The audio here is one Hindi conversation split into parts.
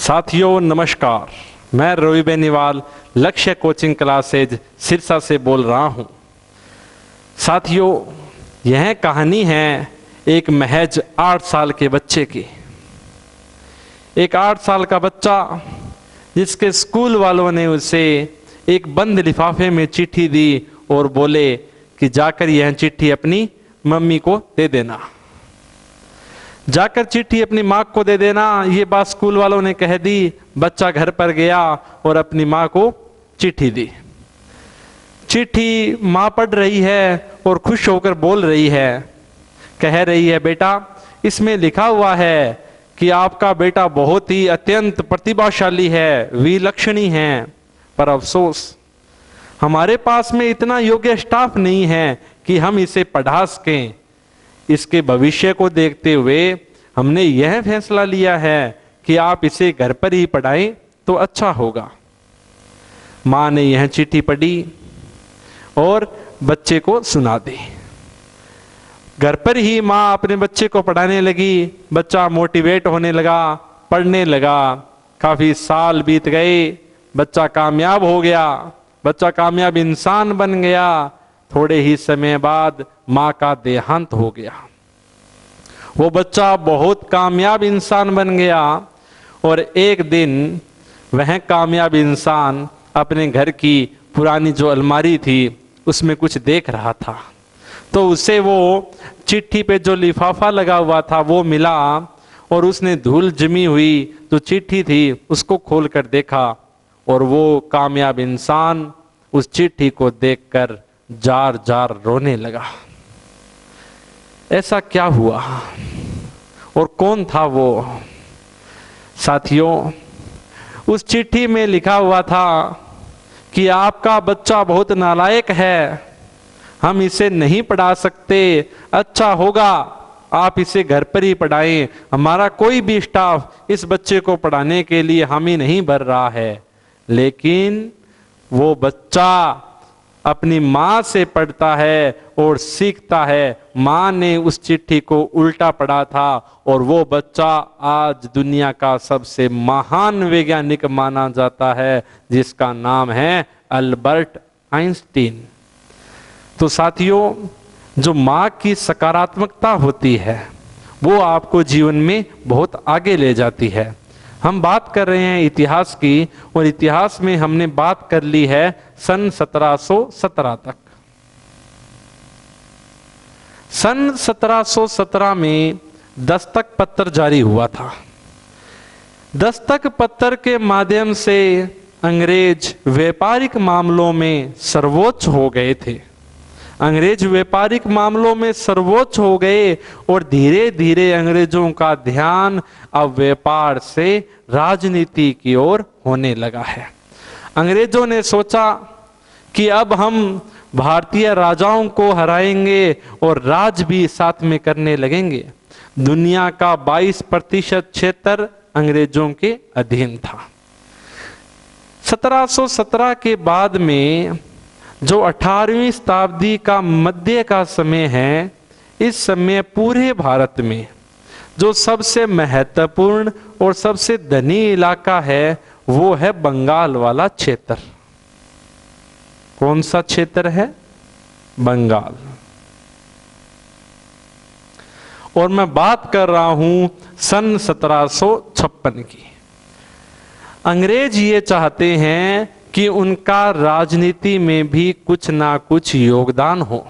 साथियों नमस्कार, मैं रवि बेनीवाल लक्ष्य कोचिंग क्लासेज सिरसा से बोल रहा हूं। साथियों, यह कहानी है एक महज 8 साल के बच्चे की। एक 8 साल का बच्चा जिसके स्कूल वालों ने उसे एक बंद लिफाफे में चिट्ठी दी और बोले कि जाकर यह चिट्ठी अपनी मम्मी को दे देना, जाकर चिट्ठी अपनी माँ को दे देना। ये बात स्कूल वालों ने कह दी। बच्चा घर पर गया और अपनी माँ को चिट्ठी दी। चिट्ठी माँ पढ़ रही है और खुश होकर बोल रही है, कह रही है, बेटा इसमें लिखा हुआ है कि आपका बेटा बहुत ही अत्यंत प्रतिभाशाली है, विलक्षणी है, पर अफसोस हमारे पास में इतना योग्य स्टाफ नहीं है कि हम इसे पढ़ा सकें। इसके भविष्य को देखते हुए हमने यह फैसला लिया है कि आप इसे घर पर ही पढ़ाएं तो अच्छा होगा। माँ ने यह चिट्ठी पढ़ी और बच्चे को सुना दी। घर पर ही माँ अपने बच्चे को पढ़ाने लगी। बच्चा मोटिवेट होने लगा, पढ़ने लगा। काफी साल बीत गए, बच्चा कामयाब हो गया, बच्चा कामयाब इंसान बन गया। थोड़े ही समय बाद माँ का देहांत हो गया। वो बच्चा बहुत कामयाब इंसान बन गया और एक दिन वह कामयाब इंसान अपने घर की पुरानी जो अलमारी थी उसमें कुछ देख रहा था, तो उसे वो चिट्ठी पे जो लिफाफा लगा हुआ था वो मिला और उसने धूल जमी हुई जो चिट्ठी थी उसको खोल कर देखा और वो कामयाब इंसान उस चिट्ठी को देखकर जार जार रोने लगा। ऐसा क्या हुआ और कौन था वो? साथियों, उस चिट्ठी में लिखा हुआ था कि आपका बच्चा बहुत नालायक है, हम इसे नहीं पढ़ा सकते, अच्छा होगा आप इसे घर पर ही पढ़ाएं, हमारा कोई भी स्टाफ इस बच्चे को पढ़ाने के लिए हामी नहीं भर रहा है। लेकिन वो बच्चा अपनी माँ से पढ़ता है और सीखता है। माँ ने उस चिट्ठी को उल्टा पढ़ा था और वो बच्चा आज दुनिया का सबसे महान वैज्ञानिक माना जाता है, जिसका नाम है अल्बर्ट आइंस्टीन। तो साथियों, जो माँ की सकारात्मकता होती है वो आपको जीवन में बहुत आगे ले जाती है। हम बात कर रहे हैं इतिहास की और इतिहास में हमने बात कर ली है सन 1717 तक। सन 1717 में दस्तक पत्र जारी हुआ था। दस्तक पत्र के माध्यम से अंग्रेज व्यापारिक मामलों में सर्वोच्च हो गए थे। अंग्रेज व्यापारिक मामलों में सर्वोच्च हो गए और धीरे धीरे अंग्रेजों का ध्यान अब व्यापार से राजनीति की ओर होने लगा है। अंग्रेजों ने सोचा कि अब हम भारतीय राजाओं को हराएंगे और राज भी साथ में करने लगेंगे। दुनिया का 22% क्षेत्र अंग्रेजों के अधीन था। 1717 के बाद में जो 18वीं शताब्दी का मध्य का समय है, इस समय पूरे भारत में जो सबसे महत्वपूर्ण और सबसे धनी इलाका है वो है बंगाल वाला क्षेत्र। कौन सा क्षेत्र है? बंगाल। और मैं बात कर रहा हूं सन 1756 की। अंग्रेज ये चाहते हैं कि उनका राजनीति में भी कुछ ना कुछ योगदान हो।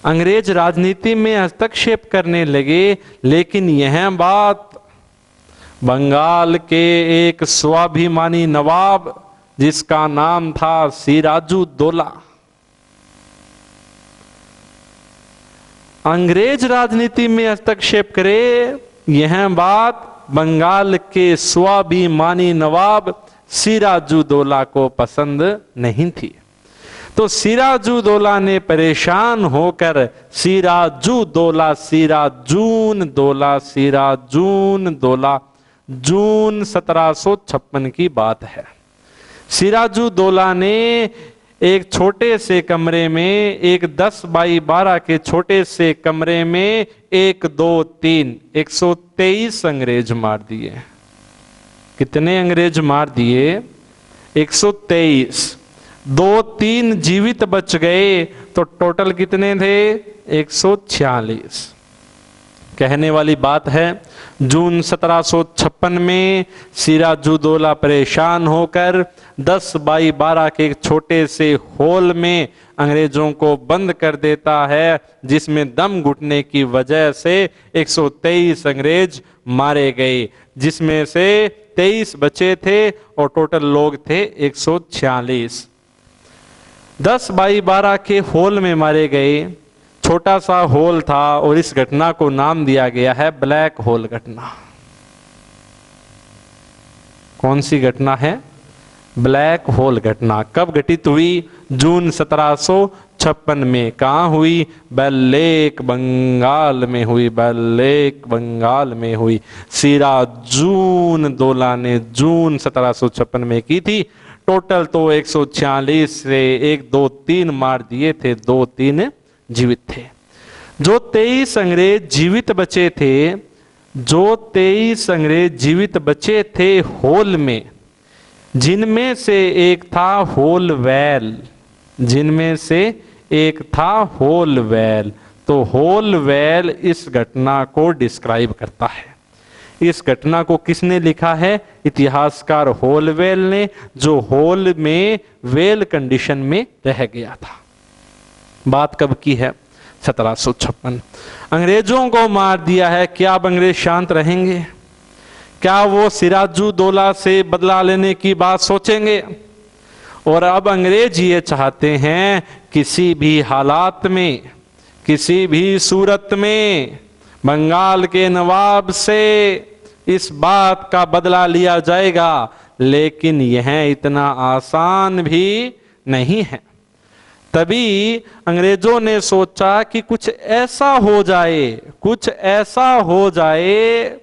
अंग्रेज राजनीति में हस्तक्षेप करने लगे, लेकिन यह बात बंगाल के एक स्वाभिमानी नवाब जिसका नाम था सिराजुद्दौला, अंग्रेज राजनीति में हस्तक्षेप करे, यह बात बंगाल के स्वाभिमानी नवाब सिराजुद्दौला को पसंद नहीं थी। तो सिराजुद्दौला ने परेशान होकर सिराजुद्दौला जून 1756 की बात है। सिराजुद्दौला ने एक छोटे से कमरे में, एक 10 बाई 12 के छोटे से कमरे में 1, 2, 3, 123 अंग्रेज मार दिए। कितने अंग्रेज मार दिए? 123। 2-3 जीवित बच गए, तो टोटल कितने थे? 146। कहने वाली बात है, जून 1756 में सिराजुद्दौला परेशान होकर 10x12 के एक छोटे से होल में अंग्रेजों को बंद कर देता है, जिसमें दम घुटने की वजह से 123 अंग्रेज मारे गए, जिसमें से 23 बचे थे और टोटल लोग थे 146। 10x12 के होल में मारे गए, छोटा सा होल था और इस घटना को नाम दिया गया है ब्लैक होल घटना। कौन सी घटना है? ब्लैक होल घटना। कब घटित हुई? जून 1756 में। कहां हुई? बेल लेक बंगाल में हुई। बेल लेक बंगाल में हुई। सिराजुद्दौला ने जून 1756 में की थी। टोटल तो 146 से 1, 2, 3 मार दिए थे, 2-3 जीवित थे। जो 23 अंग्रेज जीवित बचे थे, जो 23 अंग्रेज जीवित बचे थे होल में, जिनमें से एक था होल वेल, जिनमें से एक था होल वेल। तो होल वेल इस घटना को डिस्क्राइब करता है। इस घटना को किसने लिखा है? इतिहासकार होलवेल ने, जो होल में वेल कंडीशन में रह गया था। बात कब की है? 1756। अंग्रेजों को मार दिया है। क्या अब अंग्रेज शांत रहेंगे? क्या वो सिराजुद्दौला से बदला लेने की बात सोचेंगे? और अब अंग्रेज ये चाहते हैं किसी भी हालात में, किसी भी सूरत में बंगाल के नवाब से इस बात का बदला लिया जाएगा, लेकिन यह इतना आसान भी नहीं है। तभी अंग्रेजों ने सोचा कि कुछ ऐसा हो जाए, कुछ ऐसा हो जाए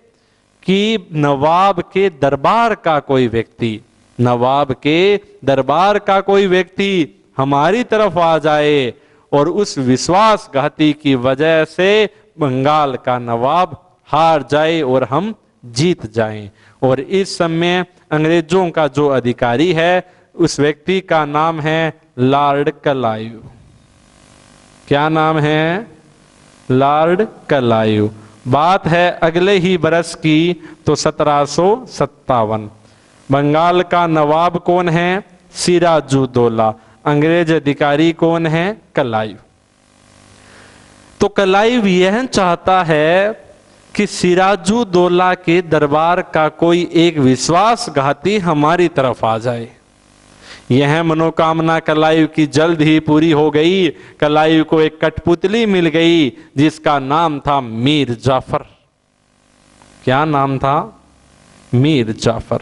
कि नवाब के दरबार का कोई व्यक्ति, नवाब के दरबार का कोई व्यक्ति हमारी तरफ आ जाए और उस विश्वासघाती की वजह से बंगाल का नवाब हार जाए और हम जीत जाएं। और इस समय अंग्रेजों का जो अधिकारी है, उस व्यक्ति का नाम है लॉर्ड क्लाइव। क्या नाम है? Lord Clive. बात है अगले ही बरस की, तो 1757। बंगाल का नवाब कौन है? सिराजुद्दौला। अंग्रेज अधिकारी कौन है? क्लाइव। तो क्लाइव यह चाहता है कि सिराजुद्दौला के दरबार का कोई एक विश्वासघाती हमारी तरफ आ जाए। यह मनोकामना क्लाइव की जल्द ही पूरी हो गई। क्लाइव को एक कठपुतली मिल गई जिसका नाम था मीर जाफर। क्या नाम था? मीर जाफर।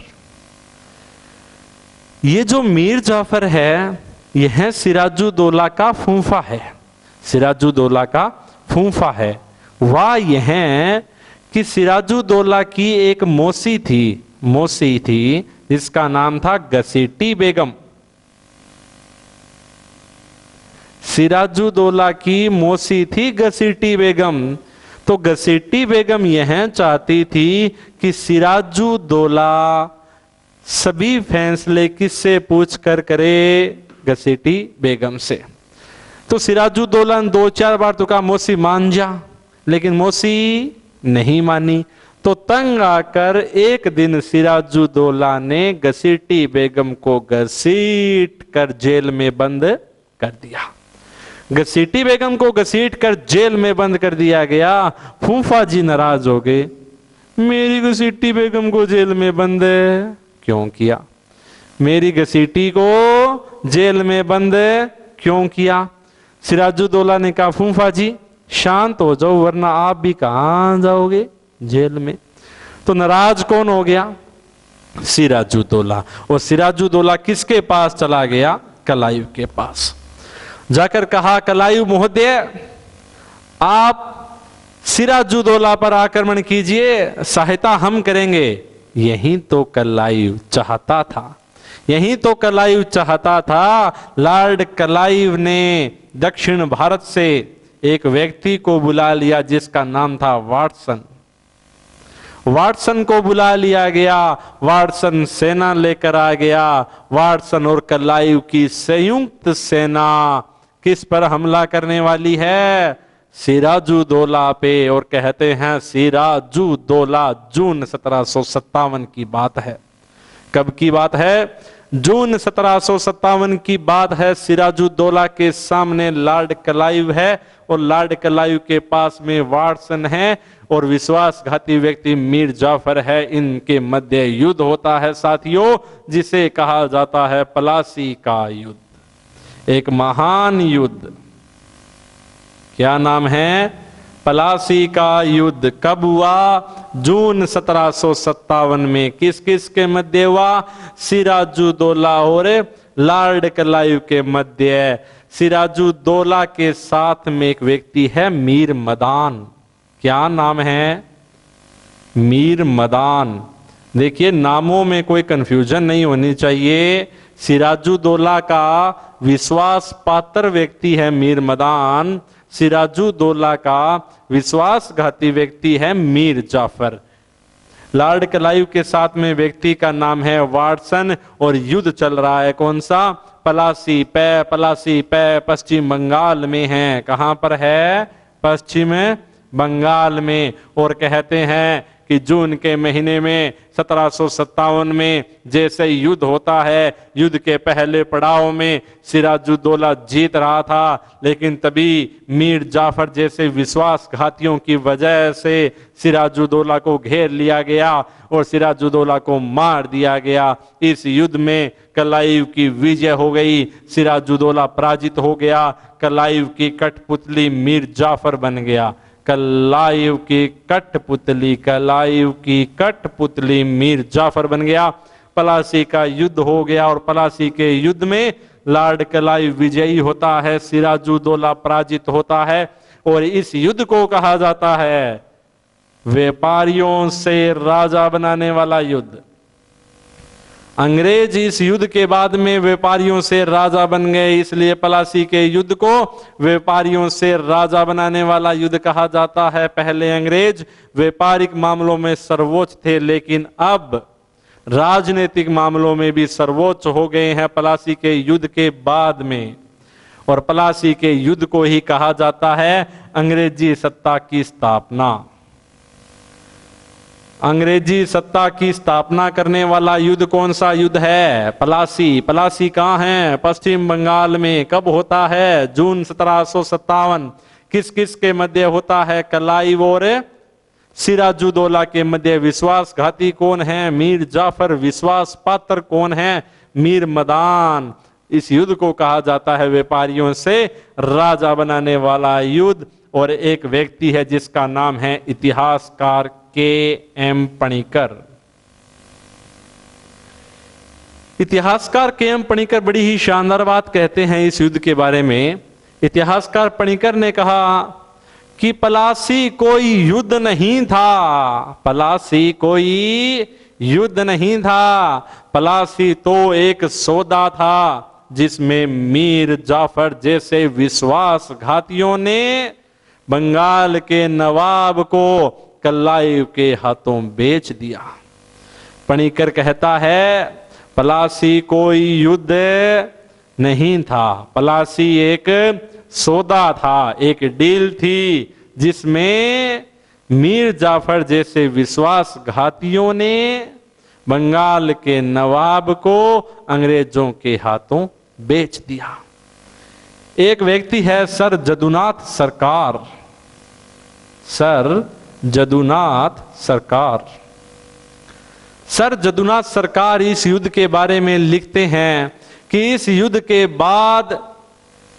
ये जो मीर जाफर है, यह सिराजुद्दौला का फूफा है। सिराजुद्दौला का फूफा है। वह यह कि सिराजुद्दौला की एक मौसी थी जिसका नाम था घसीटी बेगम। सिराजुद्दौला की मौसी थी घसीटी बेगम। तो घसीटी बेगम यह चाहती थी कि सिराजुद्दौला सभी फैसले किससे पूछकर करे? घसीटी बेगम से। तो सिराजुद्दौला ने 2-4 बार तो कहा मौसी मान जा, लेकिन मौसी नहीं मानी। तो तंग आकर एक दिन सिराजुद्दौला ने घसीटी बेगम को घसीट कर जेल में बंद कर दिया। घसीटी बेगम को घसीट कर जेल में बंद कर दिया गया। फूफा जी नाराज हो गए, मेरी घसीटी बेगम को जेल में बंद क्यों किया? मेरी घसीटी को जेल में बंद क्यों किया? सिराजुद्दौला ने कहा फूफा जी शांत हो जाओ, वरना आप भी कहां जाओगे? जेल में। तो नाराज कौन हो गया? सिराजुद्दौला। और सिराजुद्दौला किसके पास चला गया? क्लाइव के पास। जाकर कहा क्लाइव महोदय, आप सिराजुद्दौला पर आक्रमण कीजिए, सहायता हम करेंगे। यही तो क्लाइव चाहता था, यही तो क्लाइव चाहता था। लॉर्ड क्लाइव ने दक्षिण भारत से एक व्यक्ति को बुला लिया जिसका नाम था वाटसन। वाटसन को बुला लिया गया, वाटसन सेना लेकर आ गया। वाटसन और क्लाइव की संयुक्त सेना किस पर हमला करने वाली है? सिराजुद्दौला पे। और कहते हैं सिराजुद्दौला, जून 1757 की बात है। कब की बात है? जून 1757 की बात है। सिराजुद्दौला के सामने लॉर्ड क्लाइव है और लॉर्ड क्लाइव के पास में वाटसन है और विश्वासघाती व्यक्ति मीर जाफर है। इनके मध्य युद्ध होता है साथियों, जिसे कहा जाता है प्लासी का युद्ध, एक महान युद्ध। क्या नाम है? प्लासी का युद्ध। कब हुआ? जून 1757 में। किस किस के मध्य हुआ? सिराजुद्दौला और लॉर्ड क्लाइव के मध्य। सिराजुद्दौला के साथ में एक व्यक्ति है मीर मदान। क्या नाम है? मीर मदान। देखिए, नामों में कोई कंफ्यूजन नहीं होनी चाहिए। सिराजुद्दौला का विश्वास पात्र व्यक्ति है मीर मदान, सिराजुद्दौला का विश्वासघाती व्यक्ति है मीर जाफर। लॉर्ड क्लाइव के साथ में व्यक्ति का नाम है वाटसन और युद्ध चल रहा है। कौन सा? प्लासी पे। प्लासी पे पश्चिम बंगाल में है। कहां पर है? पश्चिम बंगाल में। और कहते हैं कि जून के महीने में 1757 में जैसे युद्ध होता है, युद्ध के पहले पड़ाव में सिराजुद्दौला जीत रहा था, लेकिन तभी मीर जाफर जैसे विश्वासघातियों की वजह से सिराजुद्दौला को घेर लिया गया और सिराजुद्दौला को मार दिया गया। इस युद्ध में क्लाइव की विजय हो गई, सिराजुद्दौला पराजित हो गया, क्लाइव की कठपुतली मीर जाफर बन गया। क्लाइव की कठपुतली, क्लाइव की कठपुतली मीर जाफर बन गया। प्लासी का युद्ध हो गया और प्लासी के युद्ध में लॉर्ड क्लाइव विजयी होता है, सिराजुद्दौला पराजित होता है। और इस युद्ध को कहा जाता है व्यापारियों से राजा बनाने वाला युद्ध। अंग्रेज इस युद्ध के बाद में व्यापारियों से राजा बन गए, इसलिए प्लासी के युद्ध को व्यापारियों से राजा बनाने वाला युद्ध कहा जाता है। पहले अंग्रेज व्यापारिक मामलों में सर्वोच्च थे, लेकिन अब राजनीतिक मामलों में भी सर्वोच्च हो गए हैं प्लासी के युद्ध के बाद में। और प्लासी के युद्ध को ही कहा जाता है अंग्रेजी सत्ता की स्थापना। अंग्रेजी सत्ता की स्थापना करने वाला युद्ध कौन सा युद्ध है? प्लासी। प्लासी कहाँ है? पश्चिम बंगाल में। कब होता है? जून 1757। किस किस के मध्य होता है? क्लाइव और सिराजुद्दौला के मध्य। विश्वासघाती कौन है? मीर जाफर। विश्वास पात्र कौन है? मीर मदान। इस युद्ध को कहा जाता है व्यापारियों से राजा बनाने वाला युद्ध। और एक व्यक्ति है जिसका नाम है इतिहासकार के.एम. पणिकर। इतिहासकार के.एम. पणिकर बड़ी ही शानदार बात कहते हैं इस युद्ध के बारे में। इतिहासकार पणिकर ने कहा कि प्लासी कोई युद्ध नहीं था, प्लासी कोई युद्ध नहीं था, प्लासी तो एक सौदा था जिसमें मीर जाफर जैसे विश्वासघातियों ने बंगाल के नवाब को क्लाइव के हाथों बेच दिया। पणिकर कहता है प्लासी कोई युद्ध नहीं था, प्लासी एक सौदा था, एक डील थी जिसमें मीर जाफर जैसे विश्वासघातियों ने बंगाल के नवाब को अंग्रेजों के हाथों बेच दिया। एक व्यक्ति है सर जदुनाथ सरकार, सर जदुनाथ सरकार। सर जदुनाथ सरकार इस युद्ध के बारे में लिखते हैं कि इस युद्ध के बाद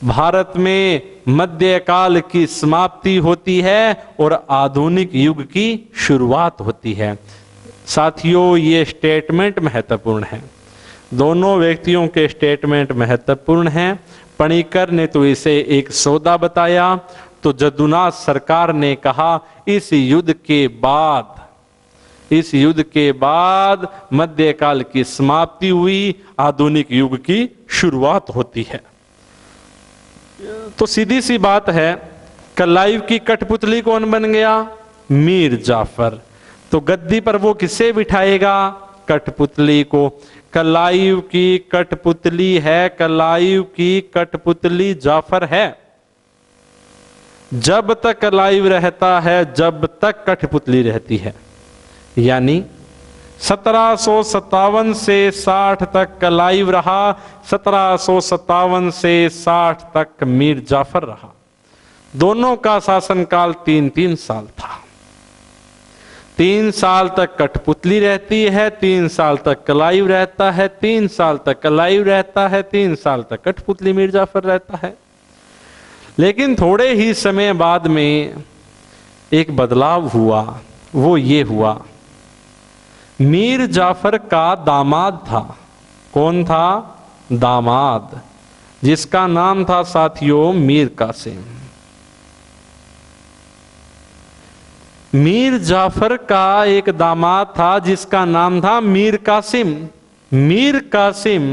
भारत में मध्यकाल की समाप्ति होती है और आधुनिक युग की शुरुआत होती है। साथियों, ये स्टेटमेंट महत्वपूर्ण है, दोनों व्यक्तियों के स्टेटमेंट महत्वपूर्ण हैं। पणिकर ने तो इसे एक सौदा बताया, तो जदुनाथ सरकार ने कहा इस युद्ध के बाद मध्यकाल की समाप्ति हुई, आधुनिक युग की शुरुआत होती है। तो सीधी सी बात है, क्लाइव की कठपुतली कौन बन गया? मीर जाफर। तो गद्दी पर वो किसे बिठाएगा? कठपुतली को। कलायुग की कठपुतली है, कलायुग की कठपुतली जाफर है। जब तक कलायुग रहता है, जब तक कठपुतली रहती है। यानी 1757 से 60 तक कलायुग रहा, 1757 से 60 तक मीर जाफर रहा। दोनों का शासनकाल 3-3 साल था। 3 साल तक कठपुतली रहती है, 3 साल तक कलायुग रहता है, 3 साल तक कलायुग रहता है, 3 साल तक कठपुतली मीर जाफर रहता है। लेकिन थोड़े ही समय बाद में एक बदलाव हुआ। वो ये हुआ, मीर जाफर का दामाद था। कौन था? दामाद, जिसका नाम था साथियों मीर कासिम। मीर जाफर का एक दामाद था जिसका नाम था मीर कासिम। मीर कासिम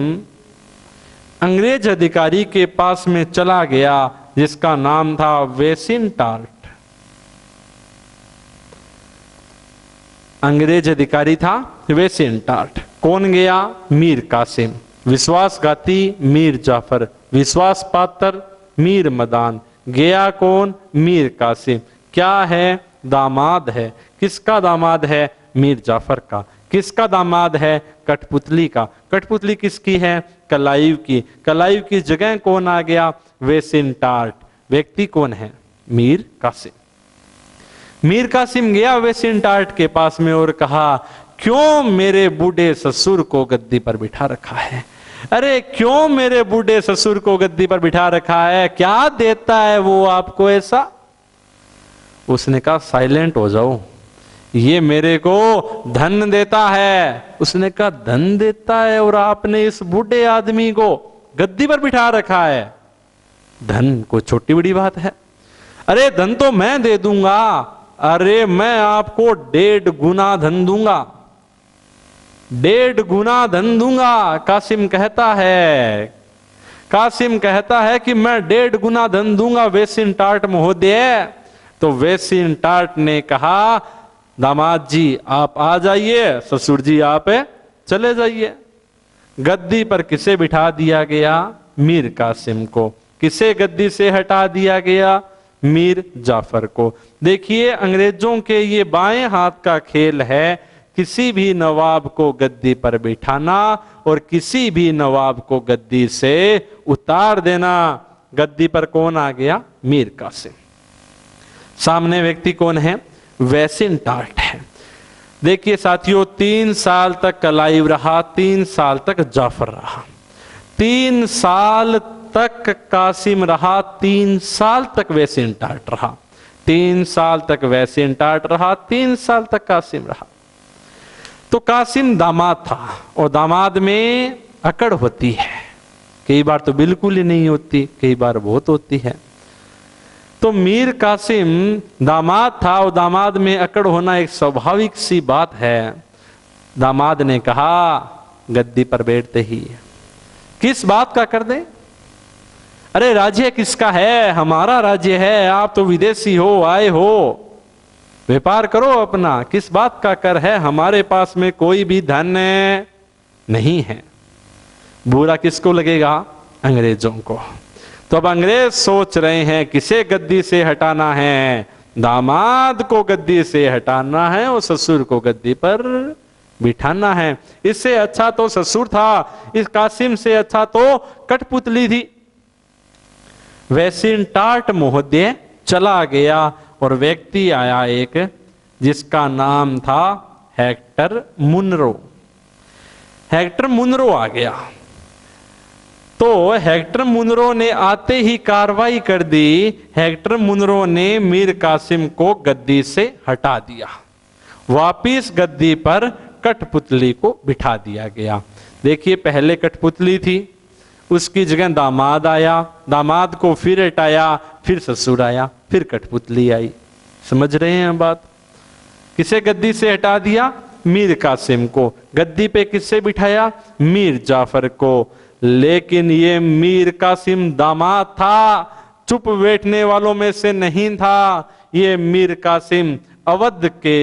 अंग्रेज अधिकारी के पास में चला गया जिसका नाम था वेसिनटार्ट। अंग्रेज अधिकारी था वेसिनटार्ट। कौन गया? मीर कासिम। विश्वासघाती मीर जाफर, विश्वास पात्र मीर मदान। गया कौन? मीर कासिम। क्या है? दामाद है। किसका दामाद है? मीर जाफर का। किसका दामाद है? कठपुतली का। कठपुतली किसकी है? कलायुग की। कलायुग की जगह कौन आ गया? वेसिनटार्ट। व्यक्ति कौन है? मीर कासिम। मीर कासिम गया वेसिनटार्ट के पास में और कहा, क्यों मेरे बूढ़े ससुर को गद्दी पर बिठा रखा है? अरे क्यों मेरे बूढ़े ससुर को गद्दी पर बिठा रखा है? क्या देता है वो आपको ऐसा? उसने कहा, साइलेंट हो जाओ, ये मेरे को धन देता है। उसने कहा, धन देता है और आपने इस बूढ़े आदमी को गद्दी पर बिठा रखा है? धन को छोटी बड़ी बात है? अरे धन तो मैं दे दूंगा। अरे मैं आपको 1.5 गुना धन दूंगा, 1.5 गुना धन दूंगा। कासिम कहता है, कासिम कहता है कि मैं 1.5 गुना धन दूंगा वेसिनटार्ट महोदय। तो वेसिनटार्ट ने कहा, दामाद जी आप आ जाइए, ससुर जी आप चले जाइए। गद्दी पर किसे बिठा दिया गया? मीर कासिम को। किसे गद्दी से हटा दिया गया? मीर जाफर को। देखिए अंग्रेजों के ये बाएं हाथ का खेल है, किसी भी नवाब को गद्दी पर बिठाना और किसी भी नवाब को गद्दी से उतार देना। गद्दी पर कौन आ गया? मीर कासिम। सामने व्यक्ति कौन है? वेसिनटार्ट है। देखिए साथियों, 3 साल तक कलायुग रहा, 3 साल तक जाफर रहा, 3 साल तक कासिम रहा, 3 साल तक वेसिनटार्ट रहा, 3 साल तक वेसिनटार्ट रहा, 3 साल तक कासिम रहा। तो कासिम दामाद था और दामाद में अकड़ होती है, कई बार तो बिल्कुल ही नहीं होती, कई बार बहुत होती है। तो मीर कासिम दामाद था और दामाद में अकड़ होना एक स्वाभाविक सी बात है। दामाद ने कहा गद्दी पर बैठते ही, किस बात का कर दे? अरे राज्य किसका है? हमारा राज्य है, आप तो विदेशी हो, आए हो, व्यापार करो अपना, किस बात का कर है? हमारे पास में कोई भी धन नहीं है। बुरा किसको लगेगा? अंग्रेजों को। तो अब अंग्रेज सोच रहे हैं किसे गद्दी से हटाना है? दामाद को गद्दी से हटाना है और ससुर को गद्दी पर बिठाना है। इससे अच्छा तो ससुर था, इस कासिम से अच्छा तो कठपुतली थी। वेसिनटार्ट महोदय चला गया और व्यक्ति आया एक, जिसका नाम था हेक्टर मुनरो। हेक्टर मुनरो आ गया। तो हेक्टर मुनरो ने आते ही कार्रवाई कर दी। हेक्टर मुनरो ने मीर कासिम को गद्दी से हटा दिया, वापिस गद्दी पर कठपुतली को बिठा दिया गया। देखिए पहले कठपुतली थी, उसकी जगह दामाद आया, दामाद को फिर हटाया, फिर ससुर आया, फिर कठपुतली आई। समझ रहे हैं बात? किसे गद्दी से हटा दिया? मीर कासिम को। गद्दी पे किससे बिठाया? मीर जाफर को। लेकिन ये मीर कासिम दामाद था, चुप बैठने वालों में से नहीं था। ये मीर कासिम अवध के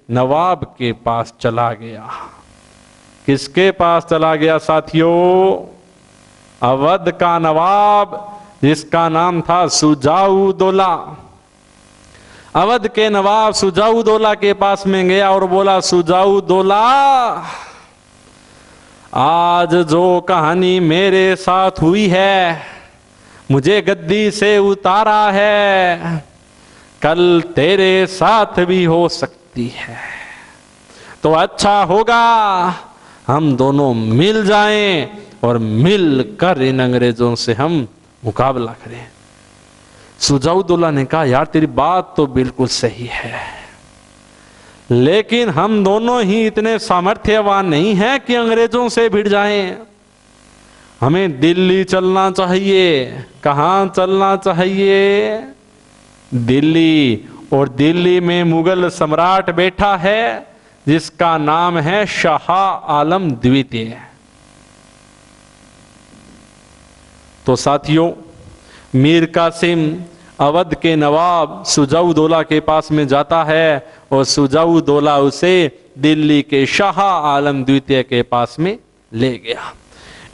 नवाब के पास चला गया। किसके पास चला गया साथियों? अवध का नवाब, जिसका नाम था सुजाउदौला। अवध के नवाब सुजाउदौला के पास में गया और बोला, सुजाउदौला, आज जो कहानी मेरे साथ हुई है, मुझे गद्दी से उतारा है, कल तेरे साथ भी हो सकती है। तो अच्छा होगा हम दोनों मिल जाएं और मिलकर इन अंग्रेजों से हम मुकाबला करें। सुजाउदौला ने कहा, यार तेरी बात तो बिल्कुल सही है, लेकिन हम दोनों ही इतने सामर्थ्यवान नहीं हैं कि अंग्रेजों से भिड़ जाएं। हमें दिल्ली चलना चाहिए। कहां चलना चाहिए? दिल्ली। और दिल्ली में मुगल सम्राट बैठा है जिसका नाम है शाह आलम द्वितीय। तो साथियों, मीर कासिम अवध के नवाब सुजाउदौला के पास में जाता है और सुजाउदौला उसे दिल्ली के शाह आलम द्वितीय के पास में ले गया।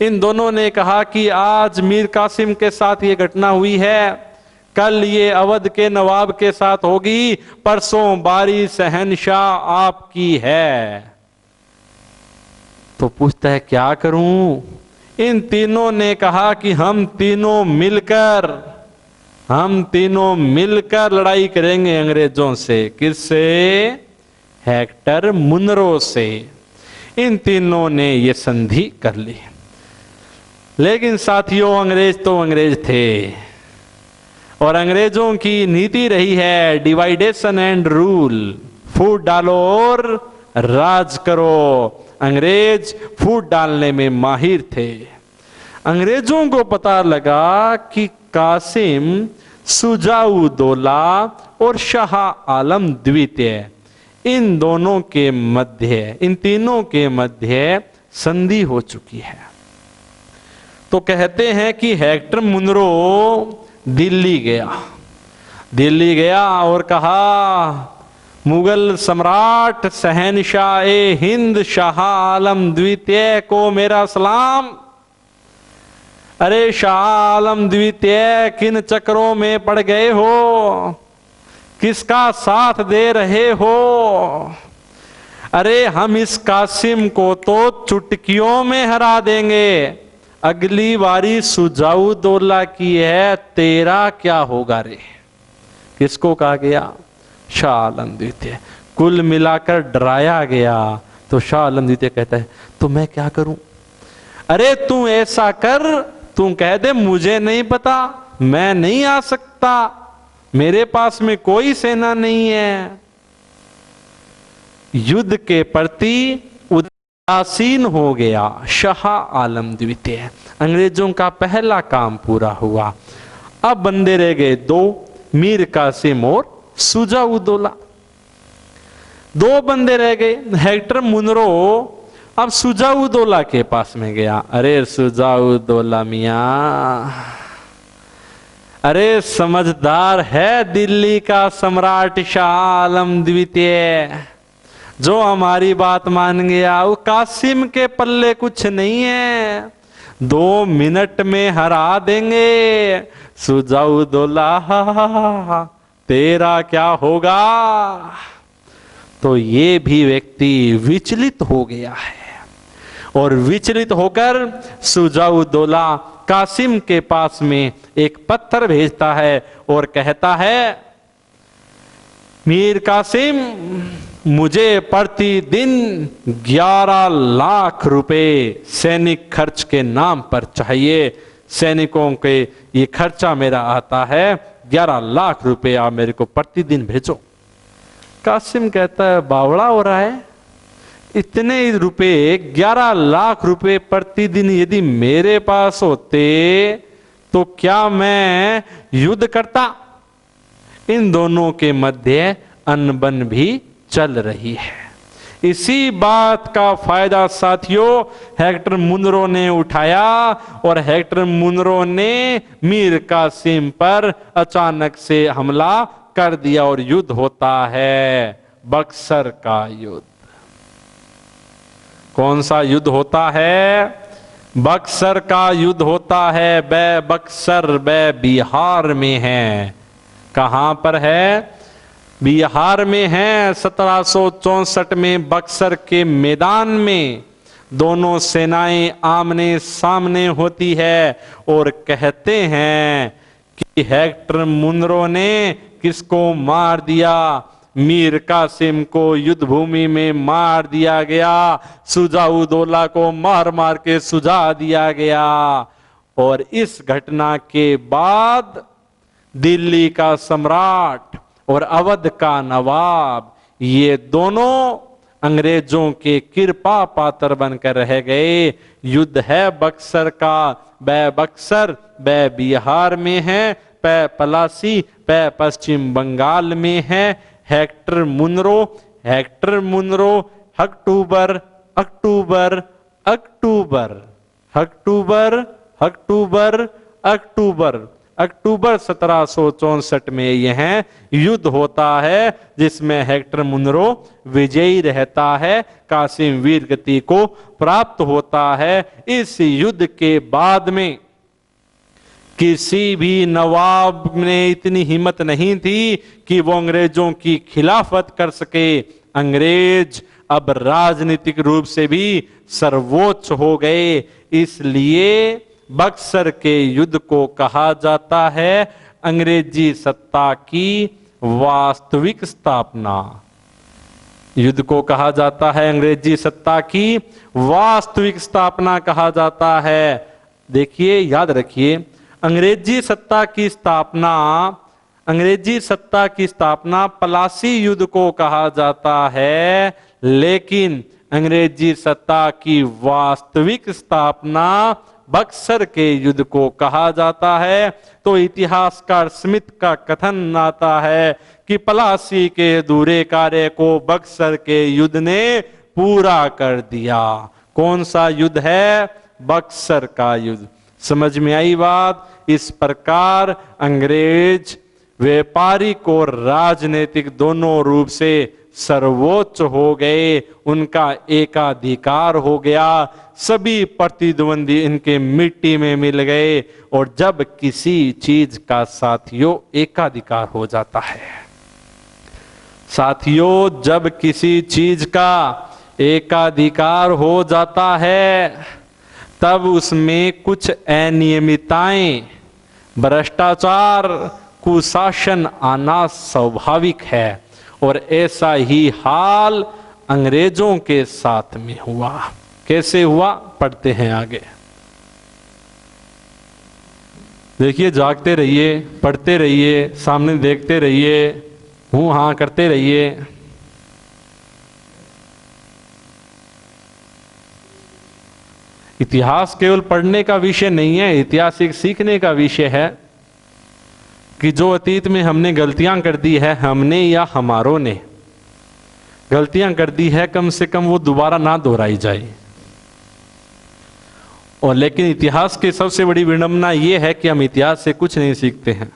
इन दोनों ने कहा कि आज मीर कासिम के साथ ये घटना हुई है, कल ये अवध के नवाब के साथ होगी, परसों बारी शहनशाह आपकी है। तो पूछता है क्या करूं? इन तीनों ने कहा कि हम तीनों मिलकर लड़ाई करेंगे अंग्रेजों से। किससे? हेक्टर मुनरो से। इन तीनों ने ये संधि कर ली। लेकिन साथियों, अंग्रेज तो अंग्रेज थे और अंग्रेजों की नीति रही है डिवाइडेशन एंड रूल, फूट डालो और राज करो। अंग्रेज फूट डालने में माहिर थे। अंग्रेजों को पता लगा कि कासिम, सुजाउदौला और शाह आलम द्वितीय, इन दोनों के मध्य, इन तीनों के मध्य संधि हो चुकी है। तो कहते हैं कि हेक्टर मुनरो दिल्ली गया और कहा, मुगल सम्राट शहनशाह हिंद शाह आलम द्वितीय को मेरा सलाम। अरे शाह आलम द्वितीय, किन चक्रों में पड़ गए हो? किसका साथ दे रहे हो? अरे हम इस कासिम को तो चुटकियों में हरा देंगे, अगली बारी सुजाउदौला की है, तेरा क्या होगा रे? किसको कहा गया? शाह आलम द्वितीय। कुल मिलाकर डराया गया। तो शाह आलम द्वितीय कहता है, तो मैं क्या करूं? अरे तू ऐसा कर, तू कह दे मुझे नहीं पता, मैं नहीं आ सकता, मेरे पास में कोई सेना नहीं है। युद्ध के प्रति उदासीन हो गया शाह आलम द्वितीय। अंग्रेजों का पहला काम पूरा हुआ। अब बंदे रह गए दो, मीर कासिम और सुजाउदौला। दो बंदे रह गए। हेक्टर मुनरो अब सुजाउदौला के पास में गया। अरे सुजाउदौला मियां, अरे समझदार है दिल्ली का सम्राट शाह आलम द्वितीय, जो हमारी बात मान गया। वो कासिम के पल्ले कुछ नहीं है, 2 मिनट में हरा देंगे। सुजाउदौला, तेरा क्या होगा? तो ये भी व्यक्ति विचलित हो गया है और विचलित होकर सुजाउदौला कासिम के पास में एक पत्थर भेजता है और कहता है, मीर कासिम, मुझे प्रतिदिन 11 लाख रुपए सैनिक खर्च के नाम पर चाहिए। सैनिकों के ये खर्चा मेरा आता है, 11 लाख रुपए आप मेरे को प्रतिदिन भेजो। कासिम कहता है, बावड़ा हो रहा है, इतने रुपए 11 लाख रुपए प्रतिदिन यदि मेरे पास होते तो क्या मैं युद्ध करता? इन दोनों के मध्य अनबन भी चल रही है। इसी बात का फायदा साथियों हेक्टर मुनरो ने उठाया और हेक्टर मुनरो ने मीर कासिम पर अचानक से हमला कर दिया और युद्ध होता है। बक्सर का युद्ध। कौन सा युद्ध होता है? बक्सर का युद्ध होता है। बक्सर बिहार में है। कहां पर है? बिहार में है। 1764 में बक्सर के मैदान में दोनों सेनाएं आमने सामने होती है और कहते हैं कि हेक्टर मुनरो ने किसको मार दिया? मीर कासिम को युद्ध भूमि में मार दिया गया। सुजाउदौला को मार मार के सुझा दिया गया। और इस घटना के बाद दिल्ली का सम्राट और अवध का नवाब, ये दोनों अंग्रेजों के कृपा पात्र बनकर रह गए। युद्ध है बक्सर का। बक्सर बिहार में है, पलासी पश्चिम बंगाल में है। हेक्टर मुनरो अक्टूबर 1764 में यह युद्ध होता है, जिसमें हेक्टर मुनरो विजयी रहता है, कासिम वीर गति को प्राप्त होता है। इस युद्ध के बाद में किसी भी नवाब ने इतनी हिम्मत नहीं थी कि वो अंग्रेजों की खिलाफत कर सके। अंग्रेज अब राजनीतिक रूप से भी सर्वोच्च हो गए। इसलिए बक्सर के युद्ध को कहा जाता है अंग्रेजी सत्ता की वास्तविक स्थापना। युद्ध को कहा जाता है अंग्रेजी सत्ता की वास्तविक स्थापना कहा जाता है। देखिए, याद रखिए, अंग्रेजी सत्ता की स्थापना पलासी युद्ध को कहा जाता है, लेकिन अंग्रेजी सत्ता की वास्तविक स्थापना बक्सर के युद्ध को कहा जाता है। तो इतिहासकार स्मिथ का कथन आता है कि पलासी के अधूरे कार्य को बक्सर के युद्ध ने पूरा कर दिया। कौन सा युद्ध है? बक्सर का युद्ध। समझ में आई बात? इस प्रकार अंग्रेज व्यापारिक और राजनीतिक दोनों रूप से सर्वोच्च हो गए। उनका एकाधिकार हो गया। सभी प्रतिद्वंदी इनके मिट्टी में मिल गए। और जब किसी चीज का साथियों एकाधिकार हो जाता है, साथियों जब किसी चीज का एकाधिकार हो जाता है, तब उसमें कुछ अनियमितताएं, भ्रष्टाचार, कुशासन आना स्वाभाविक है। और ऐसा ही हाल अंग्रेजों के साथ में हुआ। कैसे हुआ? पढ़ते हैं आगे। देखिए, जागते रहिए, पढ़ते रहिए, सामने देखते रहिए, हूं हां करते रहिए। इतिहास केवल पढ़ने का विषय नहीं है, इतिहास एक सीखने का विषय है कि जो अतीत में हमने गलतियां कर दी है, हमने या हमारों ने गलतियां कर दी है, कम से कम वो दोबारा ना दोहराई जाए। और लेकिन इतिहास की सबसे बड़ी विडंबना यह है कि हम इतिहास से कुछ नहीं सीखते हैं।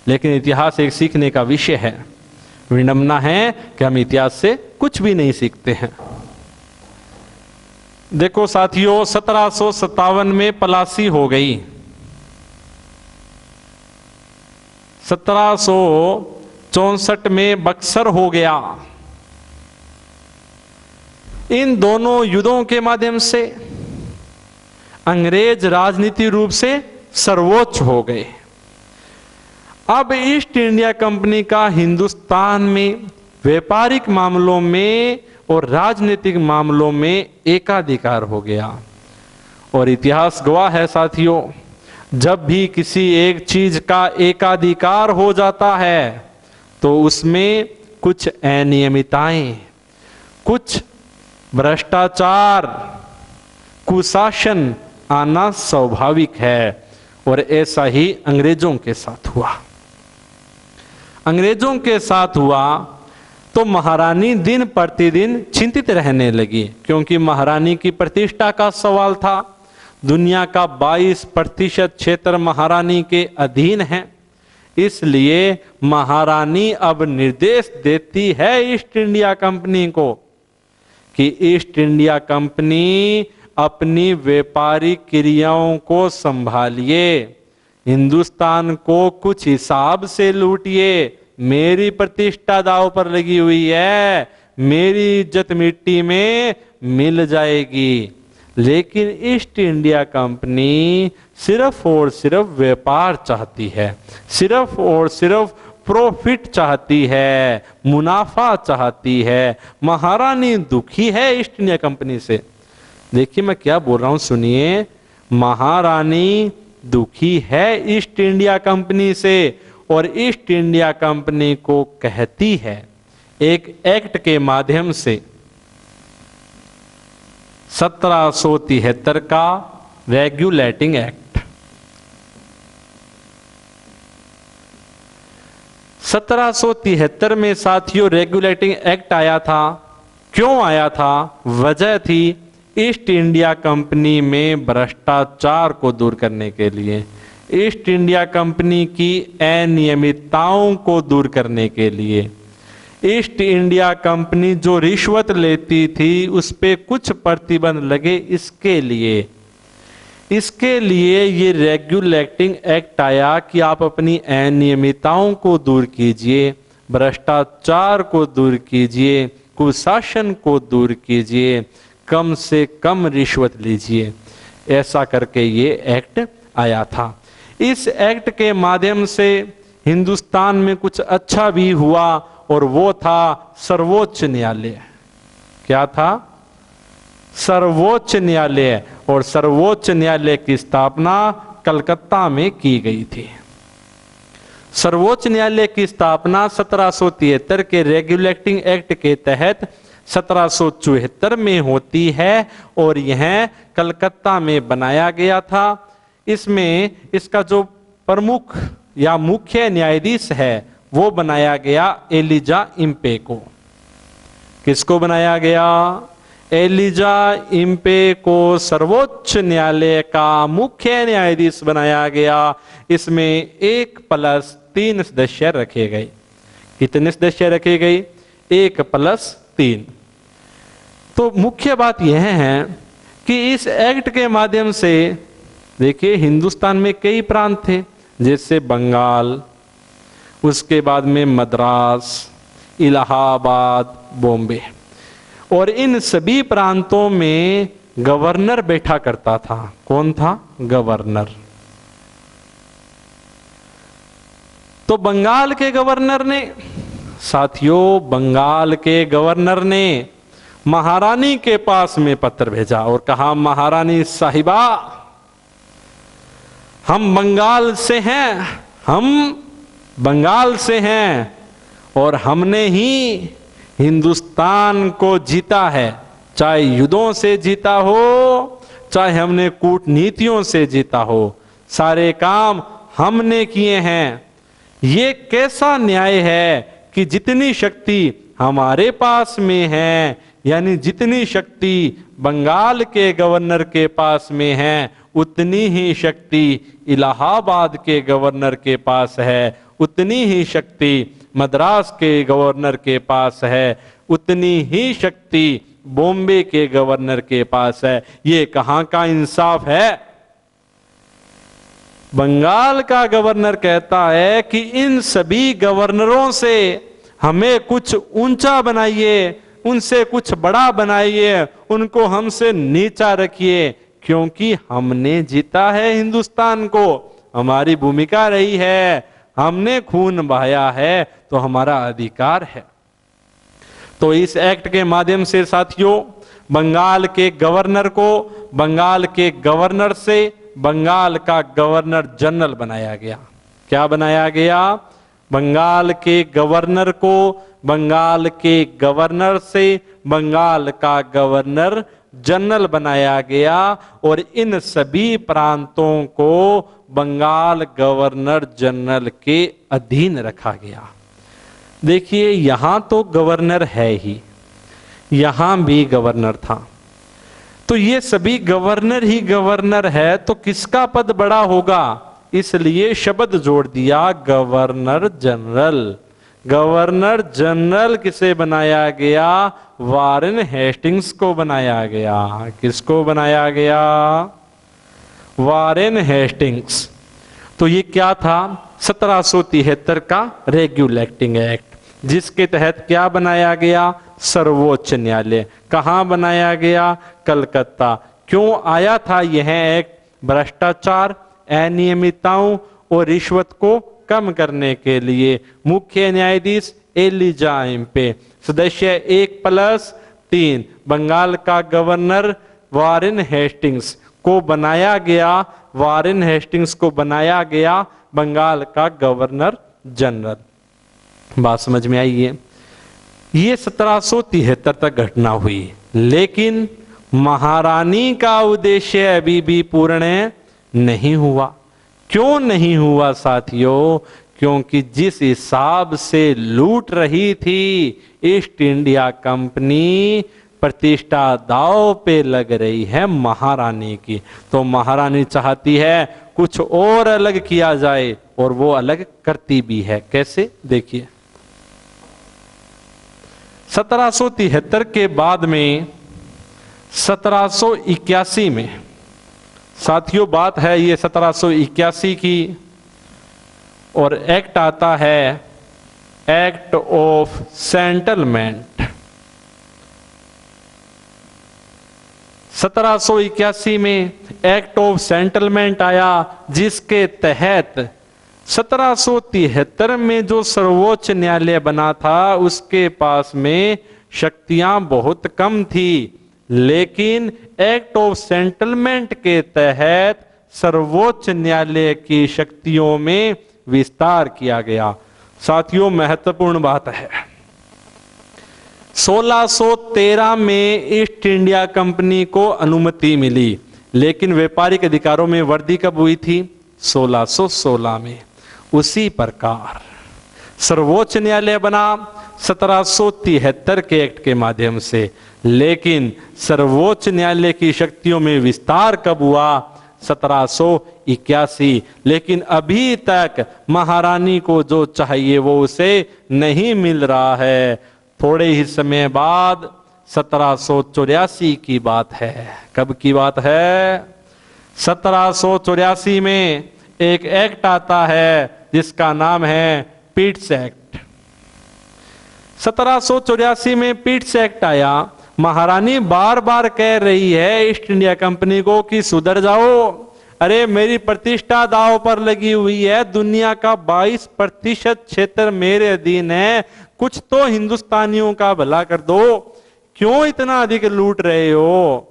लेकिन इतिहास एक सीखने का विषय है। विडंबना है कि हम इतिहास से कुछ भी नहीं सीखते हैं। देखो साथियों, 1757 में पलासी हो गई, 1764 में बक्सर हो गया। इन दोनों युद्धों के माध्यम से अंग्रेज राजनीति रूप से सर्वोच्च हो गए। अब ईस्ट इंडिया कंपनी का हिंदुस्तान में व्यापारिक मामलों में और राजनीतिक मामलों में एकाधिकार हो गया। और इतिहास गवाह है साथियों, जब भी किसी एक चीज का एकाधिकार हो जाता है तो उसमें कुछ अनियमितताएं, कुछ भ्रष्टाचार, कुशासन आना स्वाभाविक है। और ऐसा ही अंग्रेजों के साथ हुआ। अंग्रेजों के साथ हुआ तो महारानी दिन प्रतिदिन चिंतित रहने लगी, क्योंकि महारानी की प्रतिष्ठा का सवाल था। दुनिया का 22% क्षेत्र महारानी के अधीन है। इसलिए महारानी अब निर्देश देती है ईस्ट इंडिया कंपनी को कि ईस्ट इंडिया कंपनी अपनी व्यापारिक क्रियाओं को संभालिए, हिंदुस्तान को कुछ हिसाब से लूटिए, मेरी प्रतिष्ठा दांव पर लगी हुई है, मेरी इज्जत मिट्टी में मिल जाएगी। लेकिन ईस्ट इंडिया कंपनी सिर्फ और सिर्फ व्यापार चाहती है, सिर्फ और सिर्फ प्रॉफिट चाहती है, मुनाफा चाहती है। महारानी दुखी है ईस्ट इंडिया कंपनी से। देखिए मैं क्या बोल रहा हूं, सुनिए। महारानी दुखी है ईस्ट इंडिया कंपनी से और ईस्ट इंडिया कंपनी को कहती है एक एक्ट के माध्यम से, 1773 का रेगुलेटिंग एक्ट। 1773 में साथियों रेगुलेटिंग एक्ट आया था। क्यों आया था? वजह थी ईस्ट इंडिया कंपनी में भ्रष्टाचार को दूर करने के लिए, ईस्ट इंडिया कंपनी की अनियमितताओं को दूर करने के लिए। ईस्ट इंडिया कंपनी जो रिश्वत लेती थी उस पे कुछ प्रतिबंध लगे, इसके लिए ये रेगुलेटिंग एक्ट आया कि आप अपनी अनियमितताओं को दूर कीजिए, भ्रष्टाचार को दूर कीजिए, कुशासन को दूर कीजिए, कम से कम रिश्वत लीजिए। ऐसा करके ये एक्ट आया था। इस एक्ट के माध्यम से हिंदुस्तान में कुछ अच्छा भी हुआ और वो था सर्वोच्च न्यायालय। क्या था? सर्वोच्च न्यायालय। और सर्वोच्च न्यायालय की स्थापना कलकत्ता में की गई थी। सर्वोच्च न्यायालय की स्थापना 1773 के रेगुलेटिंग एक्ट के तहत 1774 में होती है और यह कलकत्ता में बनाया गया था। इसमें इसका जो प्रमुख या मुख्य न्यायाधीश है वो बनाया गया एलिजा इम्पे को। किसको बनाया गया? एलिजा इम्पे को सर्वोच्च न्यायालय का मुख्य न्यायाधीश बनाया गया। इसमें 1+3 सदस्य रखे गए। कितने सदस्य रखे गए? 1+3। तो मुख्य बात यह है कि इस एक्ट के माध्यम से देखिए हिंदुस्तान में कई प्रांत थे, जैसे बंगाल, उसके बाद में मद्रास, इलाहाबाद, बॉम्बे, और इन सभी प्रांतों में गवर्नर बैठा करता था। कौन था? गवर्नर। तो बंगाल के गवर्नर ने, साथियों बंगाल के गवर्नर ने महारानी के पास में पत्र भेजा और कहा, महारानी साहिबा, हम बंगाल से हैं, हम बंगाल से हैं और हमने ही हिंदुस्तान को जीता है, चाहे युद्धों से जीता हो, चाहे हमने कूटनीतियों से जीता हो, सारे काम हमने किए हैं। ये कैसा न्याय है कि जितनी शक्ति हमारे पास में है, यानी जितनी शक्ति बंगाल के गवर्नर के पास में है, उतनी ही शक्ति इलाहाबाद के गवर्नर के पास है, उतनी ही शक्ति मद्रास के गवर्नर के पास है, उतनी ही शक्ति बॉम्बे के गवर्नर के पास है। ये कहां का इंसाफ है? बंगाल का गवर्नर कहता है कि इन सभी गवर्नरों से हमें कुछ ऊंचा बनाइए, उनसे कुछ बड़ा बनाइए, उनको हमसे नीचा रखिए, क्योंकि हमने जीता है हिंदुस्तान को, हमारी भूमिका रही है, हमने खून बहाया है, तो हमारा अधिकार है। तो इस एक्ट के माध्यम से साथियों बंगाल के गवर्नर को बंगाल के गवर्नर से बंगाल का गवर्नर जनरल बनाया गया। क्या बनाया गया? बंगाल के गवर्नर को बंगाल के गवर्नर से बंगाल का गवर्नर जनरल बनाया गया और इन सभी प्रांतों को बंगाल गवर्नर जनरल के अधीन रखा गया। देखिए यहां तो गवर्नर है ही, यहां भी गवर्नर था, तो ये सभी गवर्नर ही गवर्नर है, तो किसका पद बड़ा होगा? इसलिए शब्द जोड़ दिया गवर्नर जनरल। गवर्नर जनरल किसे बनाया गया? वारेन हेस्टिंग्स को बनाया गया। किसको बनाया गया? Warren Hastings. तो ये क्या था? 1773 का रेगुलेटिंग एक्ट, जिसके तहत क्या बनाया गया? सर्वोच्च न्यायालय। कहां बनाया गया? कलकत्ता। क्यों आया था यह एक्ट? भ्रष्टाचार, अनियमितताओं और रिश्वत को कम करने के लिए। मुख्य न्यायाधीश एलिजा एम्पे, सदस्य 1+3। बंगाल का गवर्नर वारेन हेस्टिंग्स को बनाया गया। वारेन हेस्टिंग्स को बनाया गया बंगाल का गवर्नर जनरल। बात समझ में आई है? ये 1773 तक घटना हुई, लेकिन महारानी का उद्देश्य अभी भी पूर्ण नहीं हुआ। क्यों नहीं हुआ साथियों? क्योंकि जिस हिसाब से लूट रही थी ईस्ट इंडिया कंपनी, प्रतिष्ठा दांव पे लग रही है महारानी की। तो महारानी चाहती है कुछ और अलग किया जाए, और वो अलग करती भी है। कैसे? देखिए, 1773 के बाद में 1781 में, साथियों बात है ये 1781 की, और एक्ट आता है एक्ट ऑफ सेटलमेंट। 1781 में एक्ट ऑफ सेटलमेंट आया, जिसके तहत 1773 में जो सर्वोच्च न्यायालय बना था उसके पास में शक्तियां बहुत कम थी, लेकिन एक्ट ऑफ सेटलमेंट के तहत सर्वोच्च न्यायालय की शक्तियों में विस्तार किया गया। साथियों महत्वपूर्ण बात है, 1613 में ईस्ट इंडिया कंपनी को अनुमति मिली, लेकिन व्यापारिक अधिकारों में वृद्धि कब हुई थी? 1616 में। उसी प्रकार सर्वोच्च न्यायालय बना 1773 के एक्ट के माध्यम से, लेकिन सर्वोच्च न्यायालय की शक्तियों में विस्तार कब हुआ? 1781। लेकिन अभी तक महारानी को जो चाहिए वो उसे नहीं मिल रहा है। थोड़े ही समय बाद 1784 की बात है। कब की बात है? 1784 में एक एक्ट आता है जिसका नाम है पिट्स एक्ट। 1784 में पिट्स एक्ट आया। महारानी बार बार कह रही है ईस्ट इंडिया कंपनी को कि सुधर जाओ, अरे मेरी प्रतिष्ठा दांव पर लगी हुई है, दुनिया का 22% क्षेत्र मेरे अधीन है, कुछ तो हिंदुस्तानियों का भला कर दो, क्यों इतना अधिक लूट रहे हो?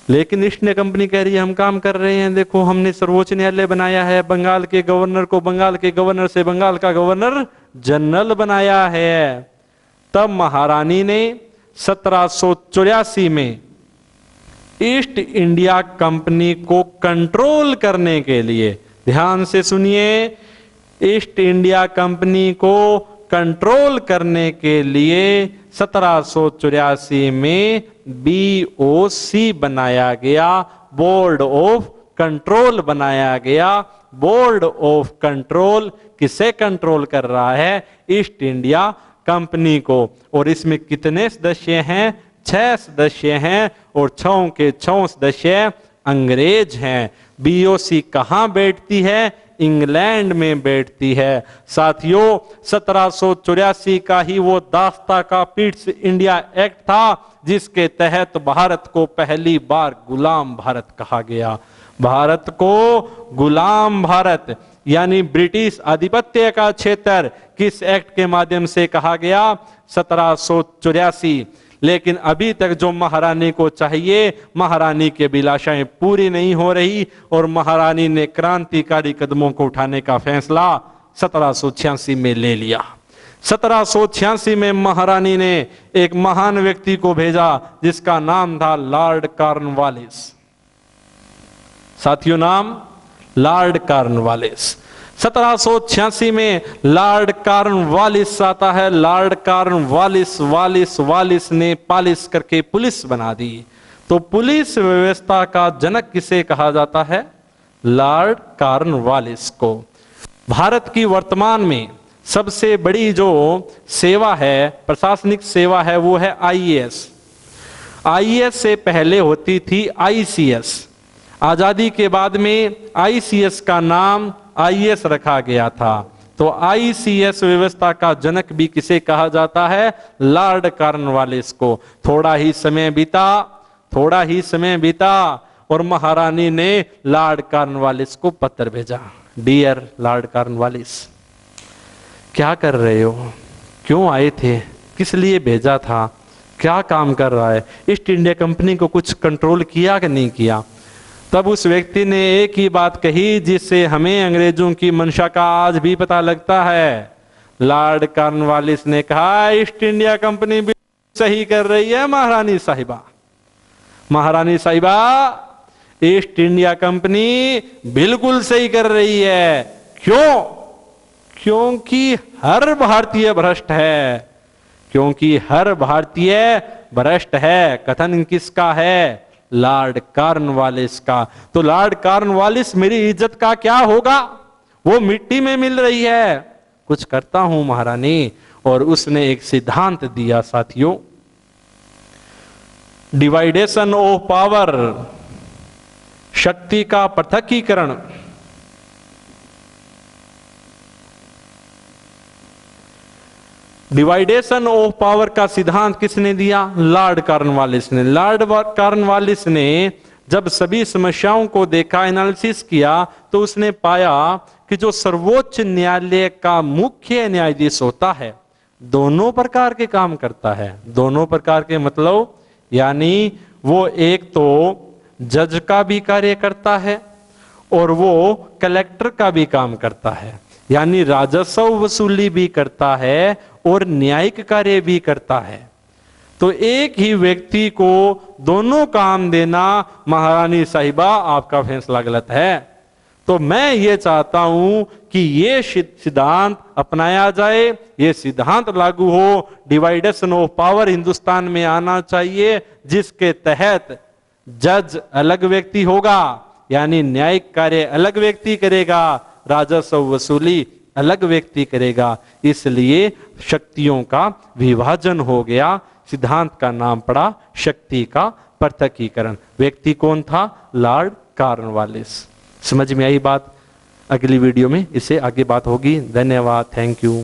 लेकिन ईस्ट इंडिया कंपनी कह रही है हम काम कर रहे हैं, देखो हमने सर्वोच्च न्यायालय बनाया है, बंगाल के गवर्नर को बंगाल के गवर्नर से बंगाल का गवर्नर जनरल बनाया है। तब महारानी ने 1784 में ईस्ट इंडिया कंपनी को कंट्रोल करने के लिए, ध्यान से सुनिए, ईस्ट इंडिया कंपनी को कंट्रोल करने के लिए 1784 में BOC बनाया गया, बोर्ड ऑफ कंट्रोल बनाया गया। बोर्ड ऑफ कंट्रोल किसे कंट्रोल कर रहा है? ईस्ट इंडिया कंपनी को। और इसमें कितने सदस्य हैं? 6 सदस्य हैं, और 6 के 6 सदस्य अंग्रेज हैं। BOC कहां बैठती है? इंग्लैंड में बैठती है। साथियों 1784 का ही वो दास्ता का पिट्स इंडिया एक्ट था, जिसके तहत भारत को पहली बार गुलाम भारत कहा गया। भारत को गुलाम भारत यानी ब्रिटिश आधिपत्य का क्षेत्र किस एक्ट के माध्यम से कहा गया? 1784। लेकिन अभी तक जो महारानी को चाहिए, महारानी की अभिलाषाएं पूरी नहीं हो रही, और महारानी ने क्रांतिकारी कदमों को उठाने का फैसला 1786 में ले लिया। 1786 में महारानी ने एक महान व्यक्ति को भेजा जिसका नाम था लॉर्ड कॉर्नवालिस। साथियों नाम लॉर्ड कॉर्नवालिस। 1786 में लॉर्ड कॉर्नवालिस आता है। लॉर्ड कॉर्नवालिस वालिस ने पालिश करके पुलिस बना दी। तो पुलिस व्यवस्था का जनक किसे कहा जाता है? लॉर्ड कॉर्नवालिस को। भारत की वर्तमान में सबसे बड़ी जो सेवा है, प्रशासनिक सेवा है, वो है आईएएस। आईएएस से पहले होती थी आईसीएस। आजादी के बाद में आईसीएस का नाम आईएएस रखा गया था। तो आईसीएस व्यवस्था का जनक भी किसे कहा जाता है? लॉर्ड कॉर्नवालिस को। थोड़ा ही समय बीता और महारानी ने लॉर्ड कॉर्नवालिस को पत्र भेजा, डियर लॉर्ड कॉर्नवालिस, क्या कर रहे हो, क्यों आए थे, किस लिए भेजा था, क्या काम कर रहा है, ईस्ट इंडिया कंपनी को कुछ कंट्रोल किया कि नहीं किया? तब उस व्यक्ति ने एक ही बात कही जिससे हमें अंग्रेजों की मंशा का आज भी पता लगता है। लॉर्ड कॉर्नवालिस ने कहा, ईस्ट इंडिया कंपनी भी सही कर रही है महारानी साहिबा। महारानी साहिबा, ईस्ट इंडिया कंपनी बिल्कुल सही कर रही है। क्यों? क्योंकि हर भारतीय भ्रष्ट है। क्योंकि हर भारतीय भ्रष्ट है। कथन किसका है? लॉर्ड कॉर्नवालिस का। तो लॉर्ड कॉर्नवालिस, मेरी इज्जत का क्या होगा? वो मिट्टी में मिल रही है। कुछ करता हूं महारानी। और उसने एक सिद्धांत दिया साथियों, डिवाइडेशन ऑफ पावर, शक्ति का पृथकीकरण। डिवाइडेशन ऑफ पावर का सिद्धांत किसने दिया? लॉर्ड कॉर्नवालिस ने। लॉर्ड कॉर्नवालिस ने जब सभी समस्याओं को देखा, एनालिसिस किया, तो उसने पाया कि जो सर्वोच्च न्यायालय का मुख्य न्यायाधीश होता है, दोनों प्रकार के काम करता है। दोनों प्रकार के मतलब यानी वो एक तो जज का भी कार्य करता है और वो कलेक्टर का भी काम करता है, यानी राजस्व वसूली भी करता है और न्यायिक कार्य भी करता है। तो एक ही व्यक्ति को दोनों काम देना, महारानी साहिबा, आपका फैसला गलत है। तो मैं ये चाहता हूं कि ये सिद्धांत अपनाया जाए, ये सिद्धांत लागू हो। डिवाइडेशन ऑफ पावर हिंदुस्तान में आना चाहिए, जिसके तहत जज अलग व्यक्ति होगा, यानी न्यायिक कार्य अलग व्यक्ति करेगा, राजस्व वसूली अलग व्यक्ति करेगा। इसलिए शक्तियों का विभाजन हो गया। सिद्धांत का नाम पड़ा शक्ति का पृथकीकरण। व्यक्ति कौन था? Lord Cornwallis. समझ में आई बात? अगली वीडियो में इससे आगे बात होगी। धन्यवाद, थैंक यू।